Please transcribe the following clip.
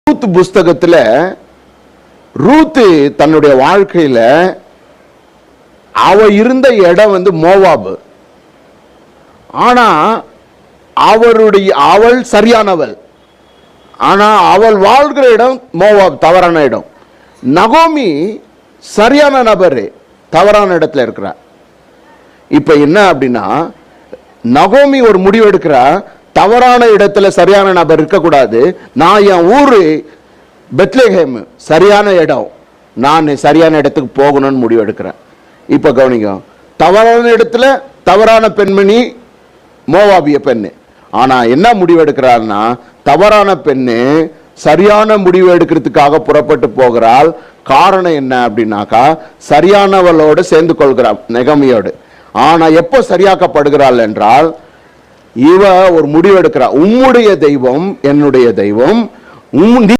Ruth புஸ்தகத்துல Ruth தன்னுடைய வாழ்க்கையில அவ இருந்த இடம் மோவாபு. ஆனா அவள் சரியானவள். ஆனா அவள் வாழ்கிற இடம் மோவாப், தவறான இடம். நகோமி சரியான நபர், தவறான இடத்துல இருக்கிறார். இப்ப என்ன அப்படின்னா, நகோமி ஒரு முடிவு எடுக்கிறா, தவறான இடத்துல சரியான நபர் இருக்கக்கூடாது, நான் என் ஊரு பெத்லெஹேம் சரியான இடம், நான் சரியான இடத்துக்கு போகணும்னு முடிவு எடுக்கிறேன். இப்ப கவனிங்க, தவறான இடத்துல தவறான பெண்மணி, மோவாபிய பெண்ணு. ஆனா என்ன முடிவு எடுக்கிறாள்னா, தவறான பெண்ணு சரியான முடிவு எடுக்கிறதுக்காக புறப்பட்டு போகிறாள். காரணம் என்ன அப்படின்னாக்கா, சரியானவளோடு சேர்ந்து கொள்கிறாள் நெகமியோடு. ஆனா எப்போ சரியாக்கப்படுகிறாள் என்றால், இவ ஒரு முடிவு எடுக்கிறாள், உம்முடைய தெய்வம் என்னுடைய தெய்வம்,